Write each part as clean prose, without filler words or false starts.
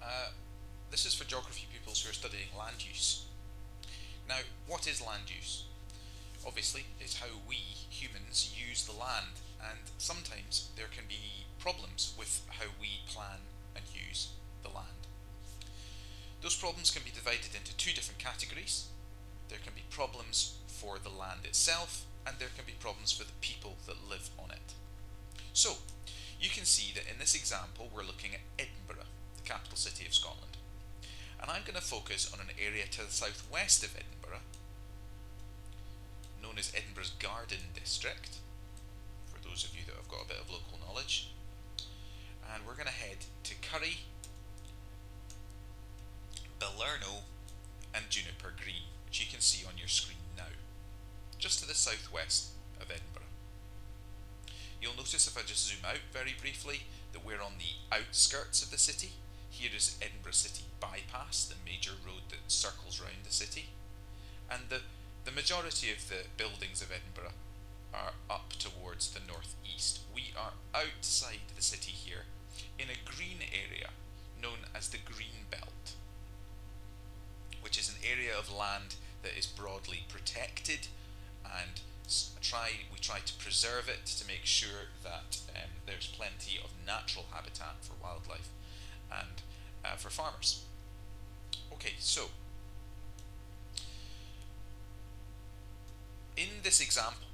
Uh, this is for geography pupils who are studying land use. Now, what is land use? Obviously, it's how we, humans, use the land, and sometimes there can be problems with how we plan and use the land. Those problems can be divided into two different categories. There can be problems for the land itself, and there can be problems for the people that live on it. So, you can see that in this example we're looking at Edinburgh, the capital city of Scotland. And I'm going to focus on an area to the southwest of Edinburgh, known as Edinburgh's Garden District, for those of you that have got a bit of local knowledge. And we're going to head to Curry, Balerno, and Juniper Green, which you can see on your screen now, just to the southwest of Edinburgh. You'll notice if I just zoom out very briefly that we're on the outskirts of the city. Here is Edinburgh City Bypass, the major road that circles round the city. And the majority of the buildings of Edinburgh are up towards the northeast. We are outside the city here in a green area known as the Green Belt, which is an area of land that is broadly protected, and we try to preserve it to make sure that there's plenty of natural habitat for wildlife and for farmers. Okay, so in this example,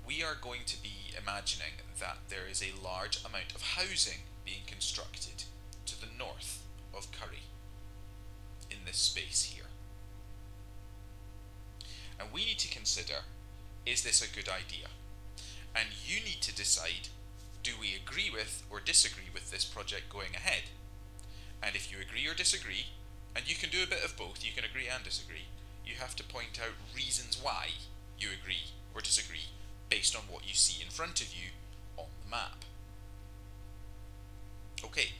we are going to be imagining that there is a large amount of housing being constructed to the north of Curry in this space here. And we need to consider, is this a good idea? And you need to decide, do we agree with or disagree with this project going ahead? And if you agree or disagree, and you can do a bit of both, you can agree and disagree, you have to point out reasons why you agree or disagree based on what you see in front of you on the map. Okay,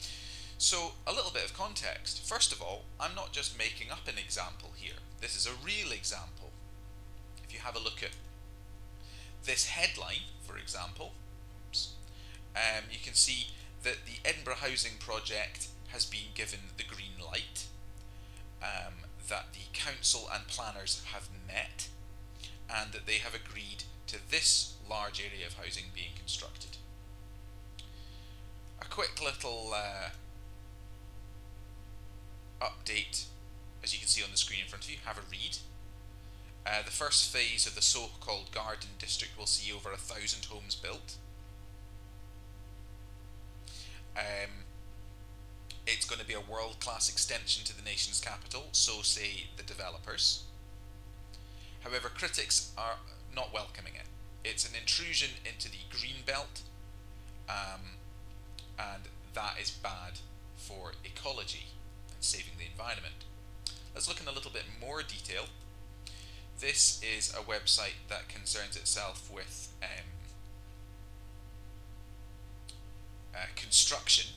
so a little bit of context. First of all, I'm not just making up an example here. This is a real example. If you have a look at this headline, for example, you can see that the Edinburgh Housing Project has been given the green light, that the council and planners have met, and that they have agreed to this large area of housing being constructed. A quick little update, as you can see on the screen in front of you, have a read. The first phase of the so-called Garden District will see over 1,000 homes built. It's going to be a world-class extension to the nation's capital, so say the developers. However, critics are not welcoming it. It's an intrusion into the green belt, and that is bad for ecology and saving the environment. Let's look in a little bit more detail. This is a website that concerns itself with construction.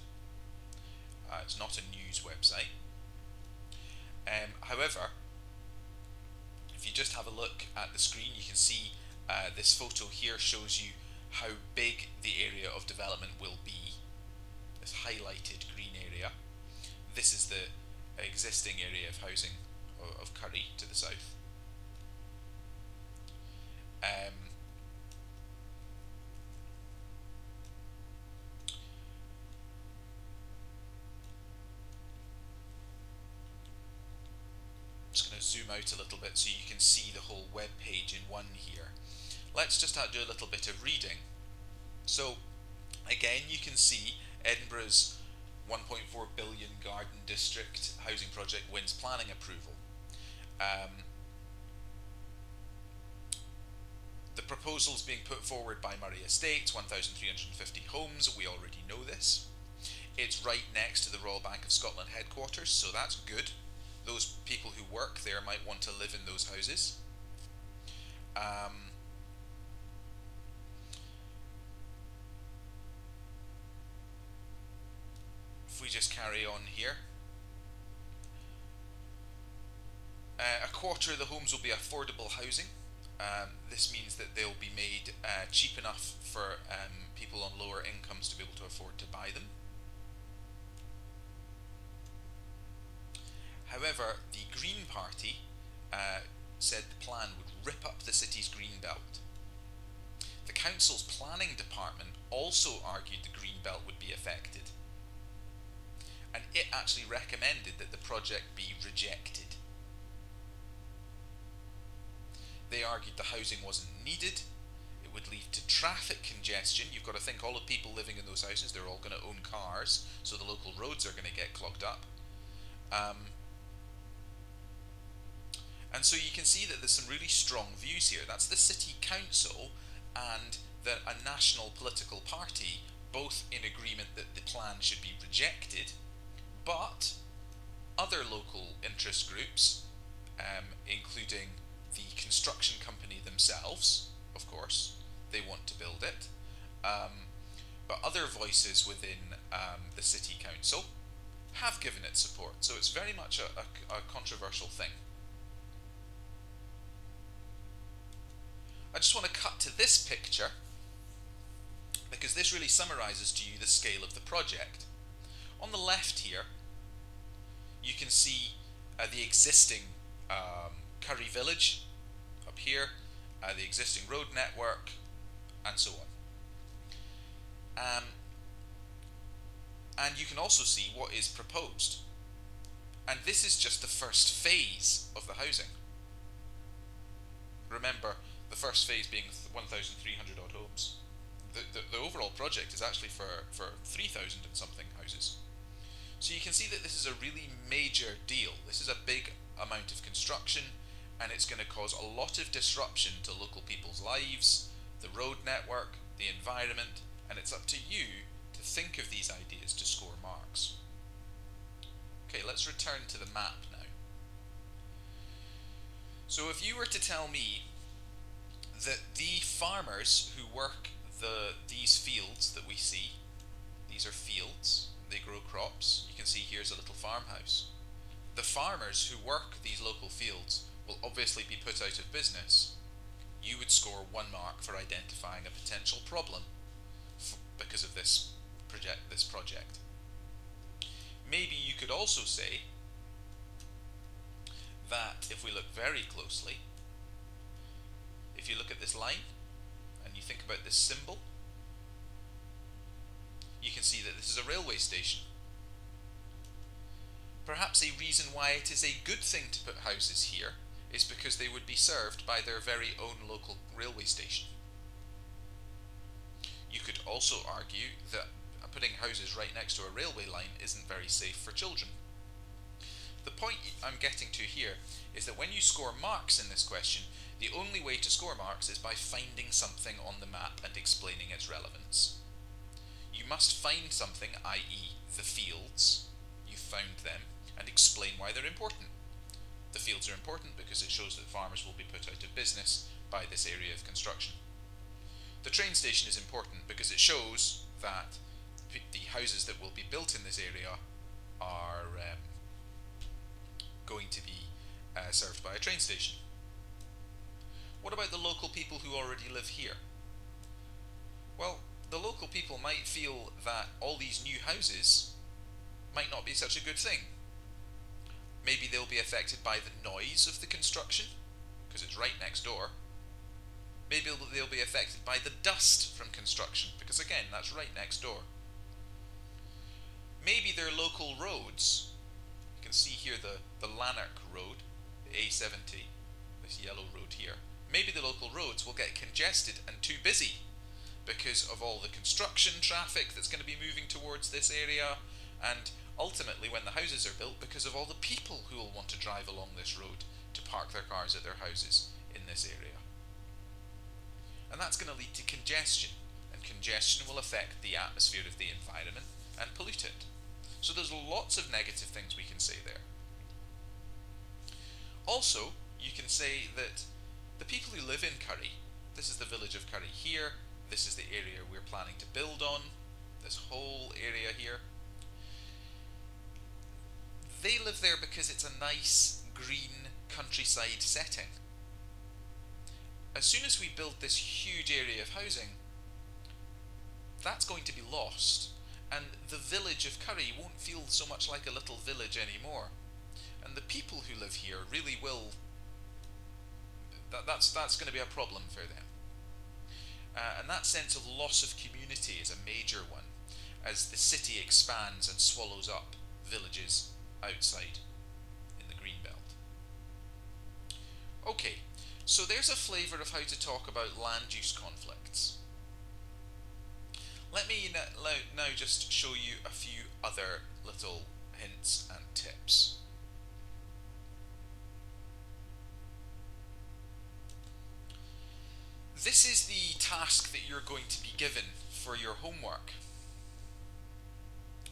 It's not a news website. However, if you just have a look at the screen, you can see this photo here shows you how big the area of development will be. This highlighted green area. This is the existing area of housing of Curry to the south. I'm just going to zoom out a little bit so you can see the whole web page in one here. Let's just do a little bit of reading. So, again, you can see Edinburgh's 1.4 billion Garden District housing project wins planning approval. The proposal is being put forward by Murray Estates, 1,350 homes, we already know this. It's right next to the Royal Bank of Scotland headquarters, so that's good. Those people who work there might want to live in those houses. If we just carry on here, a quarter of the homes will be affordable housing. This means that they'll be made cheap enough for people on lower incomes to be able to afford to buy them. However, the Green Party said the plan would rip up the city's green belt. The council's planning department also argued the green belt would be affected, and it actually recommended that the project be rejected. They argued the housing wasn't needed, it would lead to traffic congestion. You've got to think all the people living in those houses, they're all going to own cars, so the local roads are going to get clogged up. And so you can see that there's some really strong views here. That's the city council and a national political party, both in agreement that the plan should be rejected, but other local interest groups, including the construction company themselves, of course, they want to build it, but other voices within the city council have given it support. So it's very much a controversial thing. I just want to cut to this picture because this really summarises to you the scale of the project. On the left here, you can see the existing Curry Village up here, the existing road network, and so on. And you can also see what is proposed. And this is just the first phase of the housing. Remember, the first phase being 1,300 odd homes. The overall project is actually for 3,000 and something houses. So you can see that this is a really major deal. This is a big amount of construction, and it's going to cause a lot of disruption to local people's lives, the road network, the environment, and it's up to you to think of these ideas to score marks. Okay, let's return to the map now. So if you were to tell me that the farmers who work these fields that we see, these are fields, they grow crops, you can see here's a little farmhouse. The farmers who work these local fields will obviously be put out of business. You would score 1 mark for identifying a potential problem because of this project. Maybe you could also say that if we look very closely, if you look at this line and you think about this symbol, you can see that this is a railway station. Perhaps a reason why it is a good thing to put houses here is because they would be served by their very own local railway station. You could also argue that putting houses right next to a railway line isn't very safe for children. The point I'm getting to here is that when you score marks in this question, the only way to score marks is by finding something on the map and explaining its relevance. You must find something, i.e. the fields, you found them, and explain why they're important. The fields are important because it shows that farmers will be put out of business by this area of construction. The train station is important because it shows that the houses that will be built in this area are going to be served by a train station. What about the local people who already live here? Well, the local people might feel that all these new houses might not be such a good thing. Maybe they'll be affected by the noise of the construction, because it's right next door. Maybe they'll be affected by the dust from construction, because again, that's right next door. Maybe their local roads, you can see here the Lanark Road, the A70, this yellow road here. Maybe the local roads will get congested and too busy because of all the construction traffic that's going to be moving towards this area, and ultimately when the houses are built, because of all the people who will want to drive along this road to park their cars at their houses in this area. And that's going to lead to congestion, and congestion will affect the atmosphere of the environment and pollute it. So there's lots of negative things we can say there. Also, you can say that the people who live in Curry, this is the village of Curry here, this is the area we're planning to build on, this whole area here. They live there because it's a nice, green, countryside setting. As soon as we build this huge area of housing, that's going to be lost, and the village of Curry won't feel so much like a little village anymore. And And the people who live here really will. That's going to be a problem for them. And that sense of loss of community is a major one, as the city expands and swallows up villages outside in the green belt. Okay, so there's a flavour of how to talk about land use conflicts. Let me now just show you a few other little hints and tips. This is the task that you're going to be given for your homework.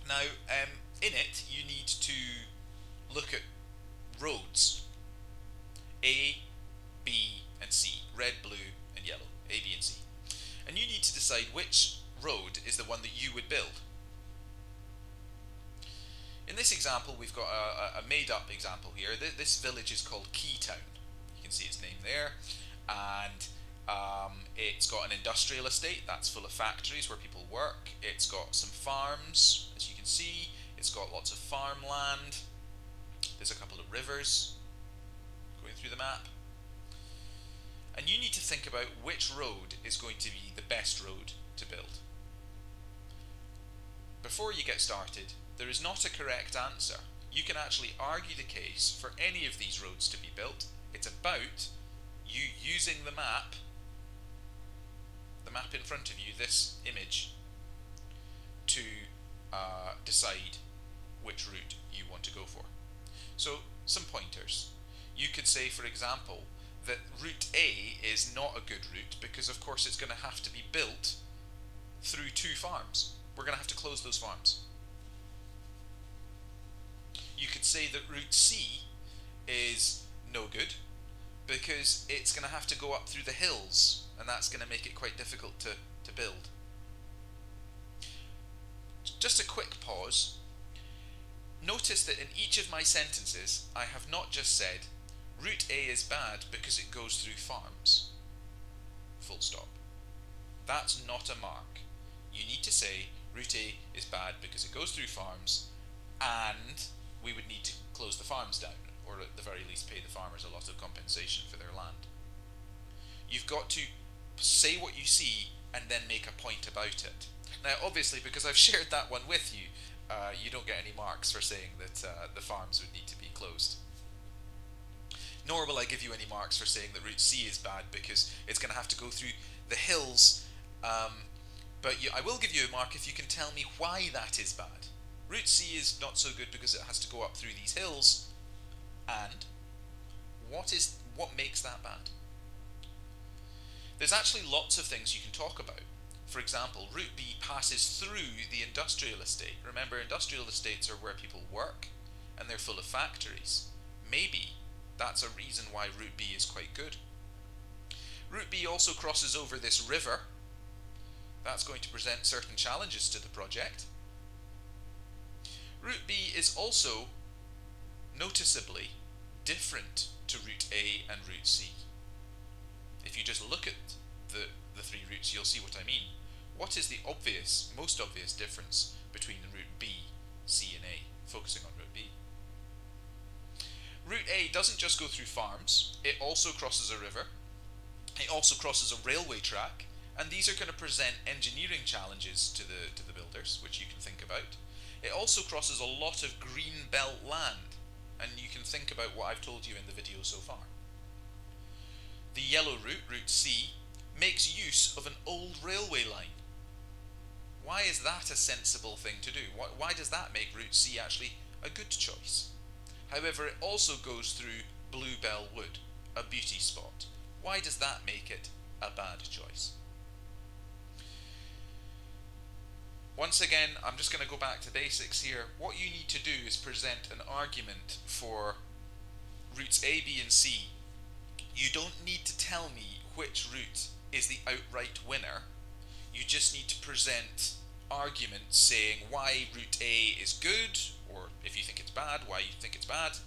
Now, in it, you need to look at roads. A, B, and C. Red, blue, and yellow. A, B, and C. And you need to decide which road is the one that you would build. In this example, we've got a made-up example here. This village is called Keytown. You can see its name there. And it's got an industrial estate that's full of factories where people work. It's got some farms, as you can see. It's got lots of farmland. There's a couple of rivers going through the map. And you need to think about which road is going to be the best road to build. Before you get started, there is not a correct answer. You can actually argue the case for any of these roads to be built. It's about you using the map in front of you, this image, to decide which route you want to go for. So, some pointers. You could say, for example, that route A is not a good route because, of course, it's going to have to be built through 2 farms. We're going to have to close those farms. You could say that route C is no good because it's going to have to go up through the hills, and that's going to make it quite difficult to build. Just a quick pause. Notice that in each of my sentences, I have not just said, route A is bad because it goes through farms. Full stop. That's not a mark. You need to say, route A is bad because it goes through farms, and we would need to close the farms down, or at the very least pay the farmers a lot of compensation for their land. You've got to say what you see and then make a point about it. Now, obviously, because I've shared that one with you, you don't get any marks for saying that the farms would need to be closed. Nor will I give you any marks for saying that route C is bad because it's going to have to go through the hills. But I will give you a mark if you can tell me why that is bad. Route C is not so good because it has to go up through these hills. And what makes that bad? There's actually lots of things you can talk about. For example, route B passes through the industrial estate. Remember, industrial estates are where people work and they're full of factories. Maybe that's a reason why route B is quite good. Route B also crosses over this river. That's going to present certain challenges to the project. Route B is also noticeably different to route A and route C. If you just look at the 3 routes, you'll see what I mean. What is the most obvious difference between route B, C, and A? Focusing on route B. Route A doesn't just go through farms, it also crosses a river, it also crosses a railway track, and these are going to present engineering challenges to the builders, which you can think about. It also crosses a lot of green belt land, and you can think about what I've told you in the video so far. The yellow route, route C, makes use of an old railway line. Why is that a sensible thing to do? Why does that make route C actually a good choice? However, it also goes through Bluebell Wood, a beauty spot. Why does that make it a bad choice? Once again, I'm just going to go back to basics here. What you need to do is present an argument for routes A, B, and C. You don't need to tell me which route is the outright winner. You just need to present arguments saying why route A is good, or if you think it's bad, why you think it's bad,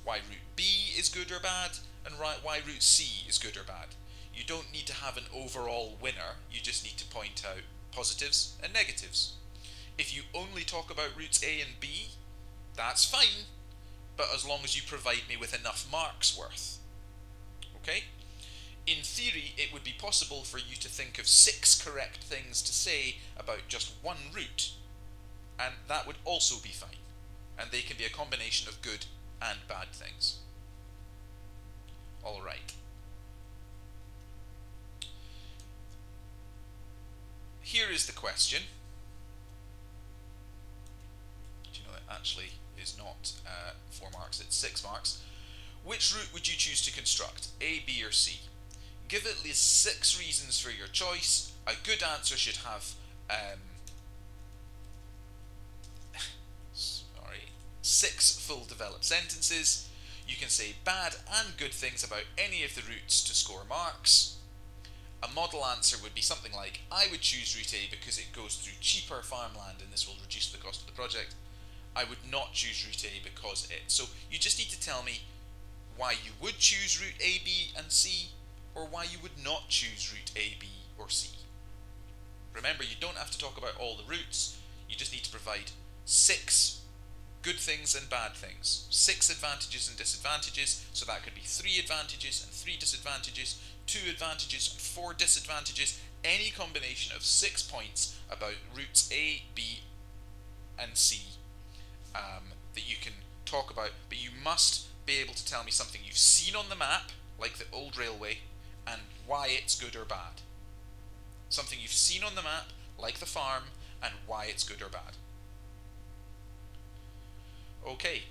why route B is good or bad, and why route C is good or bad. You don't need to have an overall winner, you just need to point out positives and negatives. If you only talk about routes A and B, that's fine, but as long as you provide me with enough marks worth. Okay? In theory, it would be possible for you to think of 6 correct things to say about just one route, and that would also be fine. And they can be a combination of good and bad things. Alright. Here is the question. Do you know, it actually is not 4 marks, it's 6 marks. Which route would you choose to construct? A, B, or C? Give at least 6 reasons for your choice. A good answer should have 6 full developed sentences. You can say bad and good things about any of the routes to score marks. A model answer would be something like, I would choose route A because it goes through cheaper farmland and this will reduce the cost of the project. I would not choose route A because it. So you just need to tell me why you would choose route A, B, and C, or why you would not choose route A, B, or C. Remember, you don't have to talk about all the routes, you just need to provide 6 good things and bad things, 6 advantages and disadvantages, so that could be 3 advantages and 3 disadvantages, 2 advantages and 4 disadvantages, any combination of 6 points about routes A, B, and C that you can talk about, but you must be able to tell me something you've seen on the map, like the old railway, and why it's good or bad. Something you've seen on the map, like the farm, and why it's good or bad. Okay,